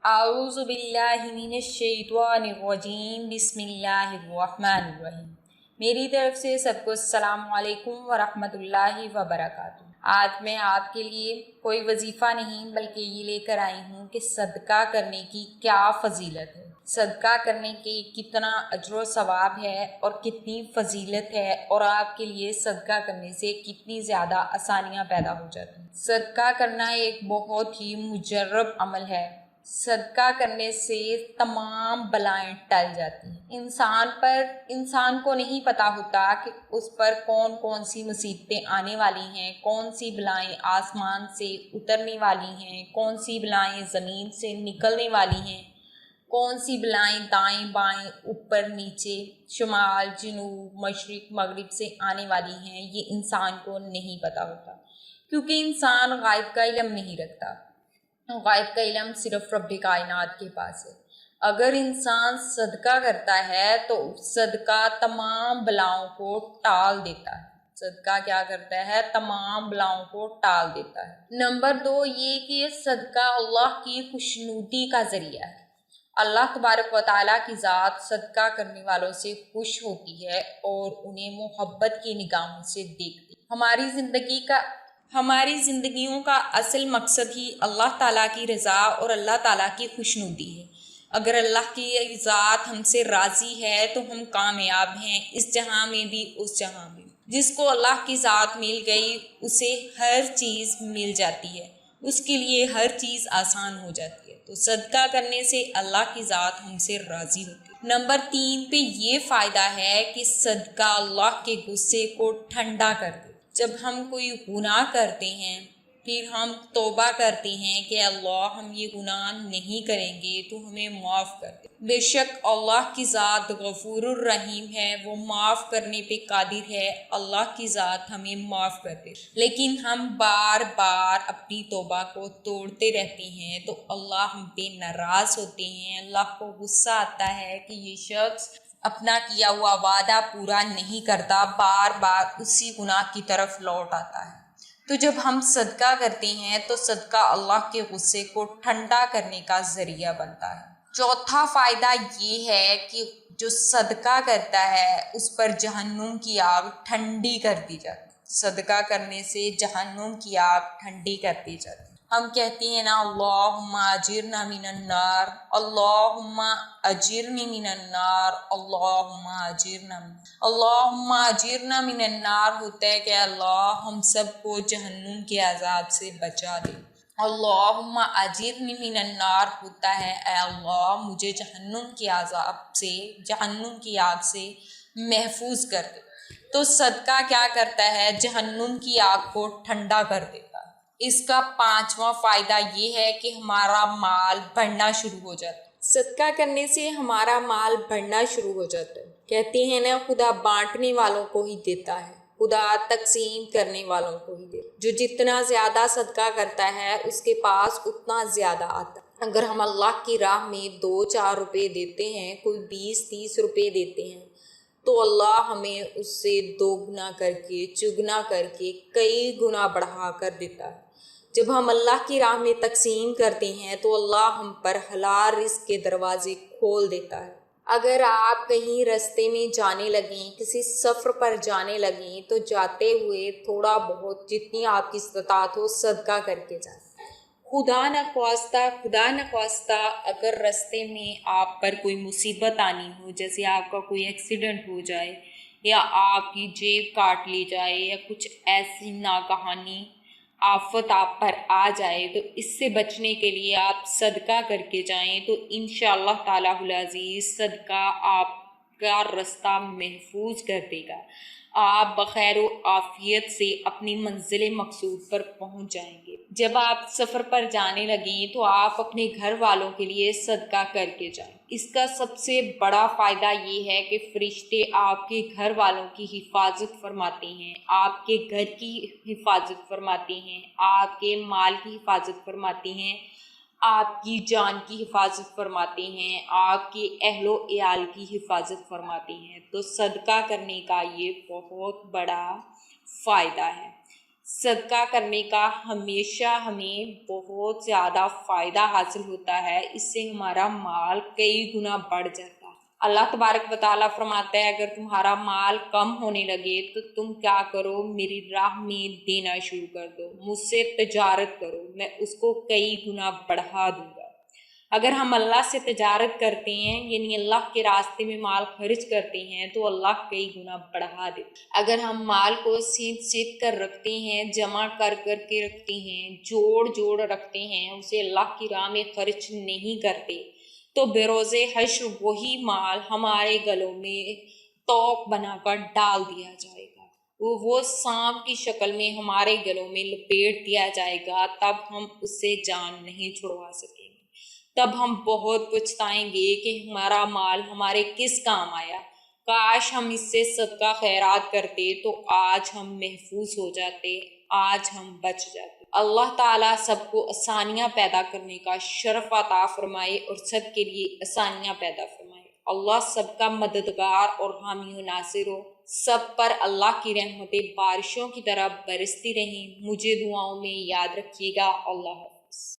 اعوذ باللہ من الشیطان الرجیم بسم اللہ الرحمن الرحیم۔ میری طرف سے سب کو السلام علیکم ورحمۃ اللہ وبرکاتہ۔ آج میں آپ کے لیے کوئی وظیفہ نہیں بلکہ یہ لے کر آئی ہوں کہ صدقہ کرنے کی کیا فضیلت ہے، صدقہ کرنے کے کتنا اجر و ثواب ہے اور کتنی فضیلت ہے، اور آپ کے لیے صدقہ کرنے سے کتنی زیادہ آسانیاں پیدا ہو جاتی ہیں۔ صدقہ کرنا ایک بہت ہی مجرب عمل ہے۔ صدقہ کرنے سے تمام بلائیں ٹل جاتی ہیں۔ انسان کو نہیں پتہ ہوتا کہ اس پر کون کون سی مصیبتیں آنے والی ہیں، کون سی بلائیں آسمان سے اترنے والی ہیں، کون سی بلائیں زمین سے نکلنے والی ہیں، کون سی بلائیں دائیں بائیں اوپر نیچے شمال جنوب مشرق مغرب سے آنے والی ہیں۔ یہ انسان کو نہیں پتہ ہوتا کیونکہ انسان غائب کا علم نہیں رکھتا۔ غائب کا علم صرف رب کائنات کے پاس ہے۔ اگر انسان صدقہ کرتا ہے تو صدقہ تمام بلاؤں کو ٹال دیتا ہے۔ صدقہ کیا کرتا ہے؟ تمام بلاؤں کو ٹال دیتا ہے۔ نمبر 2 یہ کہ صدقہ اللہ کی خوشنودی کا ذریعہ ہے۔ اللہ تبارک و تعالیٰ کی ذات صدقہ کرنے والوں سے خوش ہوتی ہے اور انہیں محبت کی نگاہوں سے دیکھتی ہے۔ ہماری زندگیوں کا اصل مقصد ہی اللہ تعالیٰ کی رضا اور اللہ تعالیٰ کی خوشنودی ہے۔ اگر اللہ کی ذات ہم سے راضی ہے تو ہم کامیاب ہیں، اس جہاں میں بھی اس جہاں میں۔ جس کو اللہ کی ذات مل گئی اسے ہر چیز مل جاتی ہے، اس کے لیے ہر چیز آسان ہو جاتی ہے۔ تو صدقہ کرنے سے اللہ کی ذات ہم سے راضی ہوتی ہے۔ نمبر 3 پہ یہ فائدہ ہے کہ صدقہ اللہ کے غصے کو ٹھنڈا کر دے۔ جب ہم کوئی گناہ کرتے ہیں پھر ہم توبہ کرتے ہیں کہ اللہ ہم یہ گناہ نہیں کریں گے تو ہمیں معاف کر دے۔ بے شک اللہ کی ذات غفور الرحیم ہے، وہ معاف کرنے پہ قادر ہے۔ اللہ کی ذات ہمیں معاف کر دے، لیکن ہم بار بار اپنی توبہ کو توڑتے رہتے ہیں تو اللہ ہم پہ ناراض ہوتے ہیں۔ اللہ کو غصہ آتا ہے کہ یہ شخص اپنا کیا ہوا وعدہ پورا نہیں کرتا، بار بار اسی گناہ کی طرف لوٹ آتا ہے۔ تو جب ہم صدقہ کرتے ہیں تو صدقہ اللہ کے غصے کو ٹھنڈا کرنے کا ذریعہ بنتا ہے۔ چوتھا فائدہ یہ ہے کہ جو صدقہ کرتا ہے اس پر جہنم کی آگ ٹھنڈی کر دی جاتی ہے۔ صدقہ کرنے سے جہنم کی آگ ٹھنڈی کر دی جاتی ہے۔ ہم کہتے ہیں نا اللہم اجرنا من النار، اللہم اجرنی من النار، اللہم اجرنا من النار ہوتا ہے کہ اللہ ہم سب کو جہنم کے عذاب سے بچا دے۔ اللہم اجرنی من النار ہوتا ہے اے اللہ مجھے جہنم کے عذاب سے، جہنم کی آگ سے محفوظ کر دے۔ تو صدقہ کیا کرتا ہے؟ جہنم کی آگ کو ٹھنڈا کر دیتا ہے۔ اس کا 5واں فائدہ یہ ہے کہ ہمارا مال بڑھنا شروع ہو جاتا ہے۔ صدقہ کرنے سے ہمارا مال بڑھنا شروع ہو جاتا ہے۔ کہتے ہیں نا خدا بانٹنے والوں کو ہی دیتا ہے، خدا تقسیم کرنے والوں کو ہی دیتا ہے۔ جو جتنا زیادہ صدقہ کرتا ہے اس کے پاس اتنا زیادہ آتا ہے۔ اگر ہم اللہ کی راہ میں 2-4 روپے دیتے ہیں، کوئی 20-30 روپے دیتے ہیں تو اللہ ہمیں اس سے 2 گنا کر کے، چگنا کر کے، کئی گنا بڑھا کر دیتا ہے۔ جب ہم اللہ کی راہ میں تقسیم کرتے ہیں تو اللہ ہم پر حلال رزق کے دروازے کھول دیتا ہے۔ اگر آپ کہیں راستے میں جانے لگیں، کسی سفر پر جانے لگیں تو جاتے ہوئے تھوڑا بہت جتنی آپ کی استطاعت ہو صدقہ کر کے جائیں۔ خدا نخواستہ اگر راستے میں آپ پر کوئی مصیبت آنی ہو، جیسے آپ کا کوئی ایکسیڈنٹ ہو جائے یا آپ کی جیب کاٹ لی جائے یا کچھ ایسی ناگہانی آفت آپ پر آ جائے، تو اس سے بچنے کے لیے آپ صدقہ کر کے جائیں تو انشاءاللہ تعالیٰ العزیز صدقہ آپ کا راستہ محفوظ کر دے گا۔ آپ بخیر و عافیت سے اپنی منزل مقصود پر پہنچ جائیں گے۔ جب آپ سفر پر جانے لگیں تو آپ اپنے گھر والوں کے لیے صدقہ کر کے جائیں۔ اس کا سب سے بڑا فائدہ یہ ہے کہ فرشتے آپ کے گھر والوں کی حفاظت فرماتے ہیں، آپ کے گھر کی حفاظت فرماتے ہیں، آپ کے مال کی حفاظت فرماتے ہیں، آپ کی جان کی حفاظت فرماتے ہیں، آپ کے اہل و عیال کی حفاظت فرماتے ہیں۔ تو صدقہ کرنے کا یہ بہت بڑا فائدہ ہے۔ صدقہ کرنے کا ہمیشہ ہمیں بہت زیادہ فائدہ حاصل ہوتا ہے، اس سے ہمارا مال کئی گنا بڑھ جاتا ہے۔ اللہ تبارک و تعالیٰ فرماتا ہے اگر تمہارا مال کم ہونے لگے تو تم کیا کرو، میری راہ میں دینا شروع کر دو، مجھ سے تجارت کرو، میں اس کو کئی گنا بڑھا دوں گا۔ اگر ہم اللہ سے تجارت کرتے ہیں، یعنی اللہ کے راستے میں مال خرچ کرتے ہیں، تو اللہ کئی گنا بڑھا دیتے۔ اگر ہم مال کو سیت کر رکھتے ہیں، جمع کر کے رکھتے ہیں، جوڑ رکھتے ہیں، اسے اللہ کی راہ میں خرچ نہیں کرتے، تو بروز حشر وہی مال ہمارے گلوں میں توق بنا کر ڈال دیا جائے گا، وہ سانپ کی شکل میں ہمارے گلوں میں لپیٹ دیا جائے گا، تب ہم اس سے جان نہیں چھڑوا سکیں گے۔ تب ہم بہت پچھتائیں گے کہ ہمارا مال ہمارے کس کام آیا، کاش ہم اس سے صدقہ خیرات کرتے تو آج ہم محفوظ ہو جاتے، آج ہم بچ جاتے۔ اللہ تعالیٰ سب کو آسانیاں پیدا کرنے کا شرف عطا فرمائے اور سب کے لیے آسانیاں پیدا فرمائے۔ اللہ سب کا مددگار اور حامی و ناصر ہو، سب پر اللہ کی رحمتیں بارشوں کی طرح برستی رہیں۔ مجھے دعاؤں میں یاد رکھیے گا۔ اللہ حافظ۔